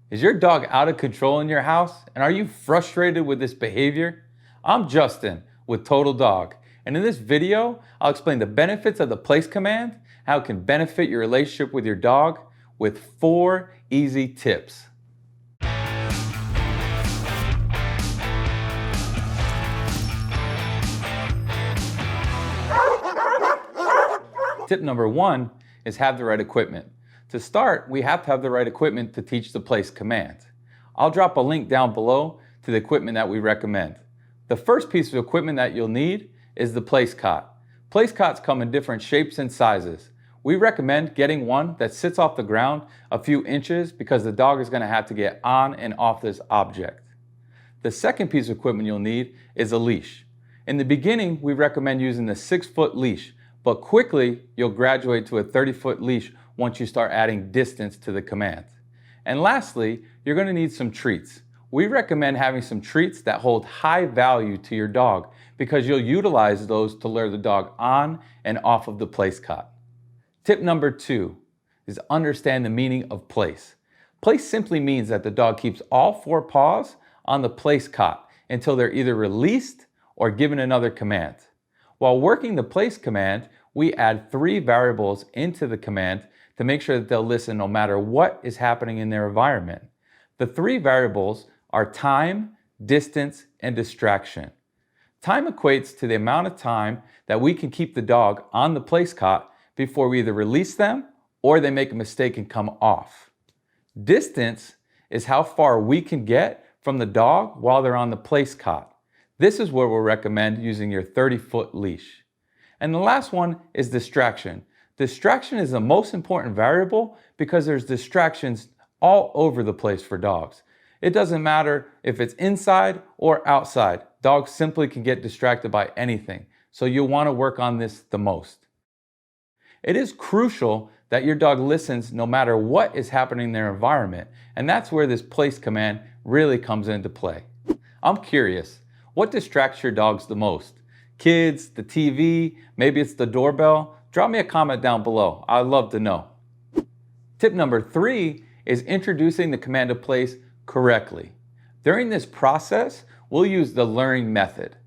Is your dog out of control in your house and are you frustrated with this behavior? I'm Justin with Total Dog, and in this video, I'll explain the benefits of the place command, how it can benefit your relationship with your dog with 4 easy tips. Tip number 1 is have the right equipment. To start, we have to have the right equipment to teach the place command. I'll drop a link down below to the equipment that we recommend. The first piece of equipment that you'll need is the place cot. Place cots come in different shapes and sizes. We recommend getting one that sits off the ground a few inches because the dog is going to have to get on and off this object. The second piece of equipment you'll need is a leash. In the beginning, we recommend using the 6-foot leash, but quickly you'll graduate to a 30-foot leash once you start adding distance to the command. And lastly, you're going to need some treats. We recommend having some treats that hold high value to your dog because you'll utilize those to lure the dog on and off of the place cot. Tip number 2 is understand the meaning of place. Place simply means that the dog keeps all 4 paws on the place cot until they're either released or given another command. While working the place command, we add 3 variables into the command to make sure that they'll listen no matter what is happening in their environment. The 3 variables are time, distance, and distraction. Time equates to the amount of time that we can keep the dog on the place cot before we either release them or they make a mistake and come off. Distance is how far we can get from the dog while they're on the place cot. This is where we'll recommend using your 30-foot leash. And the last one is distraction. Distraction is the most important variable because there's distractions all over the place for dogs. It doesn't matter if it's inside or outside. Dogs simply can get distracted by anything, so you'll want to work on this the most. It is crucial that your dog listens no matter what is happening in their environment, and that's where this place command really comes into play. I'm curious, what distracts your dogs the most? Kids, the TV, maybe it's the doorbell? Drop me a comment down below. I'd love to know. Tip number 3 is introducing the command of place correctly. During this process, we'll use the luring method.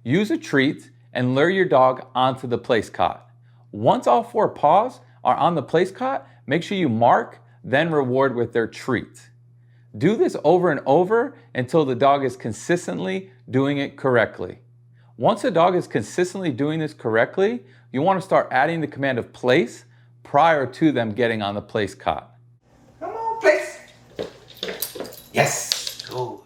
Use a treat and lure your dog onto the place cot. Once all 4 paws are on the place cot, make sure you mark, then reward with their treat. Do this over and over until the dog is consistently doing it correctly. Once a dog is consistently doing this correctly, you want to start adding the command of place prior to them getting on the place cot. Come on, place. Yes. Good.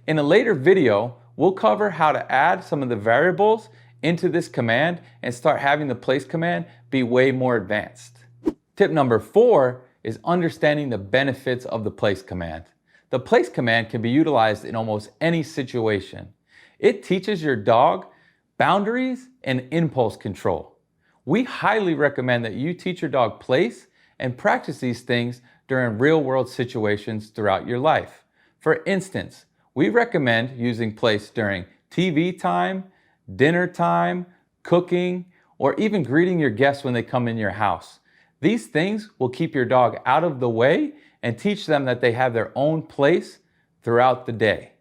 In a later video, we'll cover how to add some of the variables into this command and start having the place command be way more advanced. Tip number 4 is understanding the benefits of the place command. The place command can be utilized in almost any situation. It teaches your dog boundaries and impulse control. We highly recommend that you teach your dog place and practice these things during real-world situations throughout your life. For instance, we recommend using place during TV time, dinner time, cooking, or even greeting your guests when they come in your house. These things will keep your dog out of the way and teach them that they have their own place throughout the day.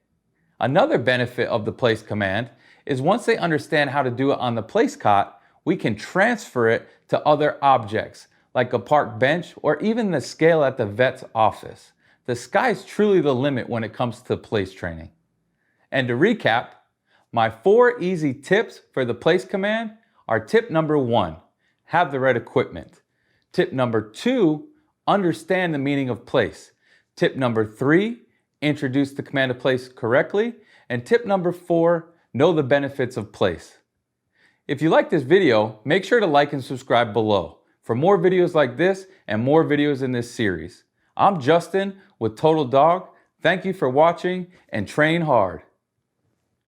Another benefit of the place command is once they understand how to do it on the place cot, we can transfer it to other objects like a park bench or even the scale at the vet's office. The sky's truly the limit when it comes to place training. And to recap, my 4 easy tips for the place command are tip number 1, have the right equipment. Tip number 2, understand the meaning of place. Tip number 3, introduce the command of place correctly. And tip number 4, know the benefits of place. If you like this video, make sure to like and subscribe below for more videos like this and more videos in this series. I'm Justin with Total Dog. Thank you for watching and train hard.